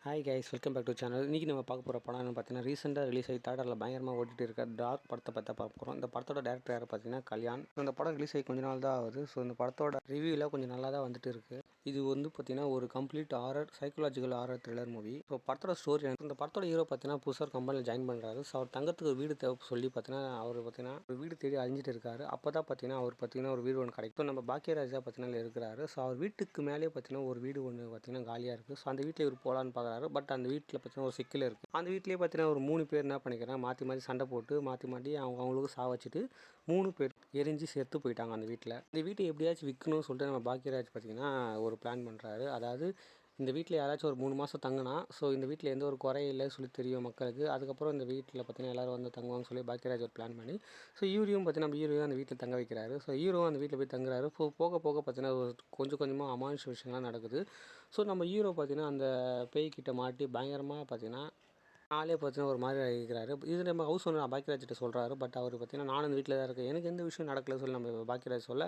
Hi guys, welcome back to channel. இன்றைக்கி நம்ம பார்க்க போகிற படம் என்ன பார்த்தீங்கன்னா, ரீசெண்டாக ரிலீஸ் ஆகி தேட்டரில் பயங்கரமாக ஓட்டிகிட்டு இருக்க டார்க் படத்தை பற்றி பார்க்க போகிறோம். இந்த படத்தோட டேரக்டர் யார் பார்த்தீங்கன்னா கல்யாண். இந்த படம் ரிலீஸ் ஆகி கொஞ்ச நாள் தான் ஆகுது. ஸோ இந்த படத்தோட ரிவ்யூவில் கொஞ்சம் நல்லா தான் வந்துட்டு இருக்குது. இது பார்த்தீங்கன்னா ஒரு complete horror, psychological horror thriller movie. So படத்தோட ஸ்டோரி, இந்த படத்தோட ஹீரோ பார்த்தீங்கன்னா புதுசாக கம்பெனியில் ஜாயின் பண்ணுறாரு. ஸோ அவர் தங்கத்துக்கு ஒரு வீடு தேவை சொல்லி பார்த்தீங்கன்னா அவர் பார்த்தீங்கன்னா ஒரு வீடு தேடி அழிஞ்சிட்டு இருக்காரு. அப்போ தான் பார்த்தீங்கன்னா அவர் பார்த்தீங்கன்னா ஒரு வீடு ஒன்று கிடைக்கும். நம்ம பாக்கியராஜா பார்த்தீங்கன்னா இருக்கிறாரு. ஸோ அவர் வீட்டுக்கு மேலே பார்த்தீங்கன்னா ஒரு வீடு ஒன்று பார்த்தீங்கன்னா காலியாக இருக்குது. ஸோ அந்த வீட்டில் இவர் போகலான்னு பார்க்குறாரு. பட் அந்த வீட்டில் பார்த்தீங்கன்னா ஒரு சிக்கல் இருக்குது. அந்த வீட்லேயே பார்த்தீங்கன்னா ஒரு 3 பேர் என்ன பண்ணிக்கிறாங்க, மாற்றி சண்டை போட்டு மாற்றி அவங்களுக்கு சாவச்சிட்டு 3 பேர் எரிஞ்சு செத்து போயிட்டாங்க அந்த வீட்டில். இந்த வீட்டை எப்படியாச்சும் விற்கணும்னு சொல்லிட்டு நம்ம பாக்கியராஜ் பார்த்தீங்கன்னா ஒரு பிளான் பண்ணுறாரு. அதாவது இந்த வீட்டில் யாராச்சும் ஒரு 3 மாதம் தங்கினா, ஸோ இந்த வீட்டில் எந்த ஒரு குறையும் இல்லைன்னு சொல்லி தெரியும் மக்களுக்கு. அதுக்கப்புறம் இந்த வீட்டில் பார்த்தீங்கன்னா எல்லோரும் வந்து தங்குவாங்கன்னு சொல்லி பாக்கியராஜ் ஒரு பிளான் பண்ணி, ஸோ ஹீரோவும் பார்த்தீங்கன்னா நம்ம ஹீரோவும் அந்த வீட்டில் தங்க வைக்கிறாரு. ஸோ ஹீரோவும் அந்த வீட்டில் போய் தங்குறாரு. போக பார்த்தீங்கன்னா கொஞ்சம் கொஞ்சமாக அமானுஷ விஷயம்லாம் நடக்குது. ஸோ நம்ம ஹீரோ பார்த்தீங்கன்னா அந்த பேய்கிட்ட மாட்டி பயங்கரமாக பார்த்தீங்கன்னா ஆளே பார்த்தீங்கன்னா ஒரு மாதிரி இருக்கிறாரு. இது நம்ம ஹவுஸ் ஓனர் பாக்கியராஜ்கிட்ட சொல்கிறாரு. பட் அவர் பார்த்தீங்கன்னா நானும் அந்த வீட்டில் தான் இருக்கேன், எனக்கு எந்த விஷயம் நடக்கல சொல்லி நம்ம பாக்கியராஜ் சொல்ல,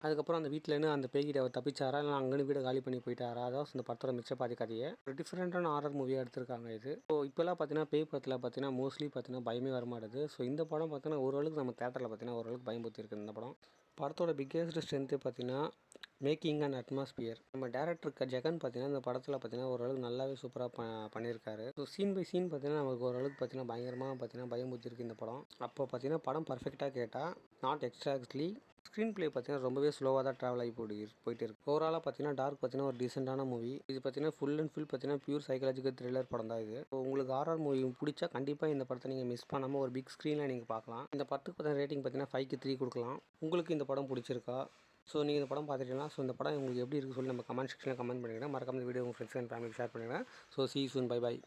அதுக்கப்புறம் அந்த வீட்டிலேருந்து அந்த பேய்கிட்ட அவர் தப்பிச்சாரா இல்லை அங்கேன்னு வீடு காலி பண்ணி போயிட்டாரா? அதான் இந்த படத்தோட மிச்ச பாதி கதையை ஒரு டிஃப்ரெண்ட்டான ஹாரர் மூவியாக எடுத்திருக்காங்க இது. ஸோ இப்போல்லாம் பார்த்தீங்கன்னா பேய் படத்தில் பார்த்தீங்கன்னா மோஸ்ட்லி பார்த்தீங்கன்னா பயமே வரமாட்டுது. ஸோ இந்த படம் பார்த்தீங்கன்னா ஓரளவுக்கு நம்ம தேட்டரில் பார்த்தீங்கன்னா ஓரளவுக்கு பயம்படுத்தி இருக்குது இந்த படம். படத்தோட பிக்கெஸ்ட் ஸ்ட்ரென்த்து பார்த்தீங்கன்னா மேக்கிங் அண்ட் அட்மாஸ்பியர். நம்ம டேரக்டர் ஜெகன் பார்த்தீங்கன்னா இந்த படத்தில் பார்த்தீங்கன்னா ஓரளவுக்கு நல்லாவே சூப்பராக பண்ணியிருக்காரு. ஸோ சீன் பை சீன் பார்த்தீங்கன்னா நமக்கு ஓரளவுக்கு பார்த்தீங்கன்னா பயங்கரமாக பார்த்தீங்கன்னா பயமுறுத்திருக்கு இந்த படம். அப்போ பார்த்தீங்கன்னா படம் பர்ஃபெக்டாக கேட்டால் நாட் எக்ஸ்ட்ராக்ட்லி. ஸ்க்ரீன் ப்ளே பார்த்தீங்கன்னா ரொம்பவே ஸ்லோவாக தான் ட்ராவல் ஆகி போயிட்டு இருக்கு. ஓவராலாக பார்த்தீங்கன்னா டார்க் பார்த்தீங்கன்னா ஒரு டீசெண்டான மூவி. இது பார்த்தீங்கன்னா ஃபுல் அண்ட் ஃபுல் பார்த்தீங்கன்னா பியூர் சைக்காலஜிக்கல் த்ரில்லர் படம் தான் இது. ஸோ உங்களுக்கு ஹாரர் மூவி பிடிச்சா கண்டிப்பாக இந்த படத்தை நீங்கள் மிஸ் பண்ணாமல் ஒரு பிக் ஸ்க்ரீனில் நீங்கள் பார்க்கலாம். இந்த படத்துக்கு பார்த்தீங்கன்னா ரேட்டிங் பார்த்தீங்கன்னா 5க்கு 3 கொடுக்கலாம். உங்களுக்கு இந்த படம் பிடிச்சிருக்கா? ஸோ நீங்கள் இந்த படம் பார்த்துட்டீங்கன்னா, ஸோ இந்த படம் உங்களுக்கு எப்படி இருக்குன்னு சொல்லி நம்ம கமெண்ட் செக்ஷனில் கமெண்ட் பண்ணிடுங்க. மறக்காம இந்த வீடியோ உங்கள் ஃப்ரெண்ட்ஸ் அண்ட் ஃபேமிலிக்கு ஷேர் பண்ணிடுங்க. So see you soon, bye bye.